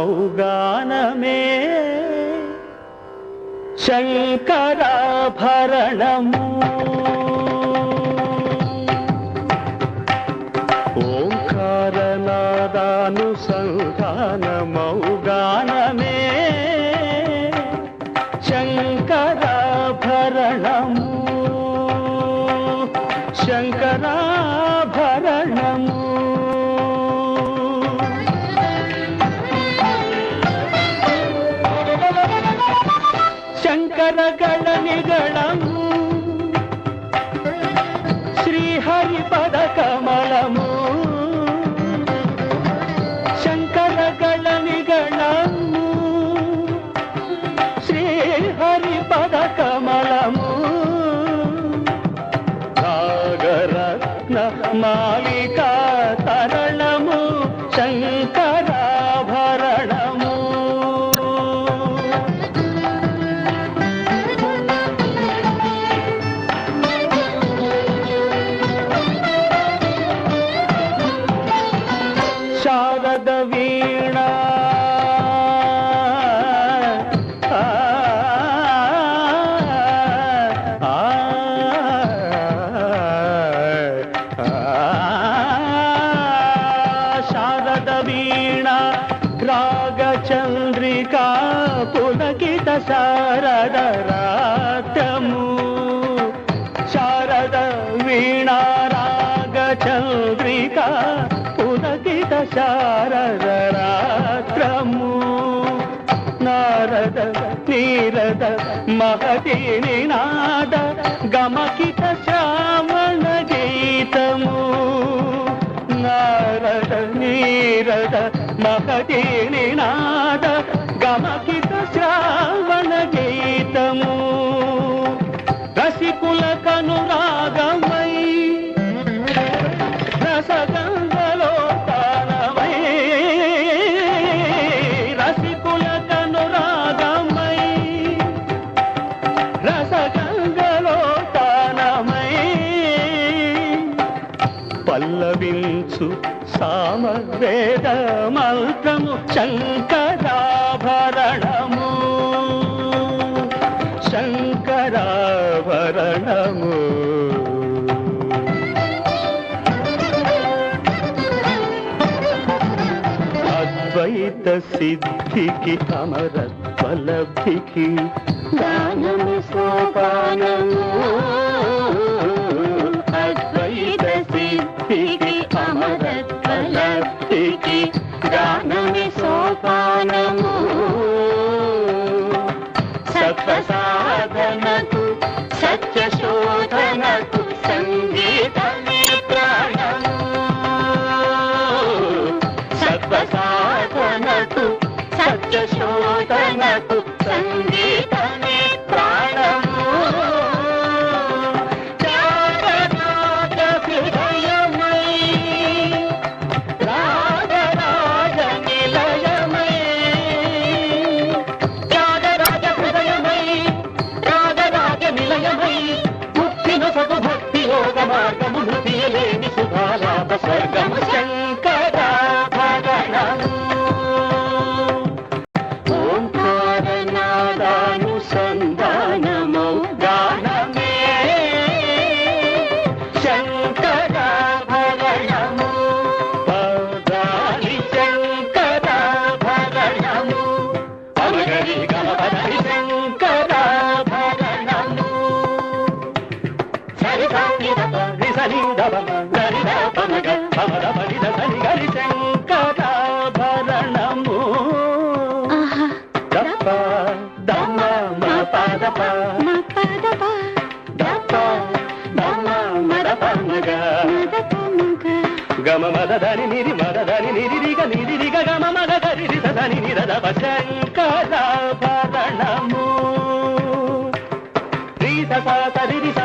ఓంకారనాదానుసంధానమౌగానమే శంకరాభరణము ఓంకారనాదానుసంధానమౌగానమే శంకరాభరణము శంకరాభరణము శంకరగళ నిగళము శ్రీహరిపద కమలము శంకరగళ నిగళము శ్రీహరిపద కమలము రాగరత్న మాలికా తరణము శంకరాభరణము శారద వీణ శారద వీణ రాగచంద్రికా పులకిత శారద రాత్రము శారద వీణ రాగచంద్రికా పులకిత శారద రాత్రము నారద నీరద మహతి నినాద గమకిత శ్రావణ గీతము నారద నీరద మహతి నినాద గమకిత శ్రావణ గీతము రసికుల కనురాగమై రసగంగలో తానమై రసికుల కనురాగమై రసగంగలో తానమై పల్లవించు సామవేద మంత్రము శంకరాభరణము శంకరాభరణము అద్వైత సిద్ధికి అమరత్వలబ్ధికి జ్ఞానము సోపానము అద్వైత సిద్ధికి అమరత్వలబ్ధికి జ్ఞానము సోపానము సత్వసాధనకు సత్యశోధనకు సంగీతమే ప్రాణము సత్వసాధనకు సత్యశోధనకు సంగీతమే ప్రాణము త్యాగరాజ హృదయమై రాగరాజ నిలయమై త్యాగరాజ హృదయమై రాగరాజ నిలయమై ముక్తిను సగు భక్తి యోగ మార్గమును తీయలేని సుధాలాభ స్వర్గము శంకరాభరణము ఓంకారనాదానుసంధానమౌ గానమే శంకరాభరణము పదాని శంకరాభరణము అమగరి గమపదని శంకరాభరణము సరి సంగీతప రిసనిందవ గరిద పమగ పమద పరిద సరి గరి శంకరాభరణము దప్ప దమ్మ మ పదప దప్ప దమ్మ మద పమగ గమ మద దని నిరి మద దని నిరి గ గమ మద గరి రి దని నిరద శంకరాభరణము రి స స రి స